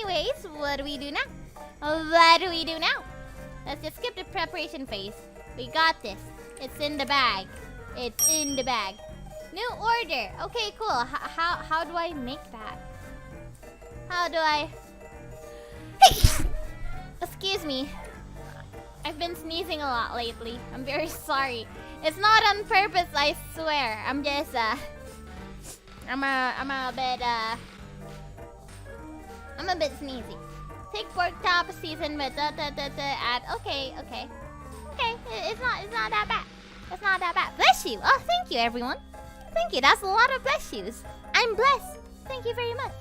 Anyways, what do we do now? What do we do now? Let's just skip the preparation phase. We got this. It's in the bag. It's in the bag. New order. Okay, cool. How do I make that? How do I... Excuse me. I've been sneezing a lot lately. I'm very sorry. It's not on purpose, I swear. I'm just I'm a bit sneezy. Take pork chop, season with add. Okay. It's not that bad. It's not that bad. Bless you. Oh, thank you, everyone. Thank you. That's a lot of bless yous. I'm blessed. Thank you very much.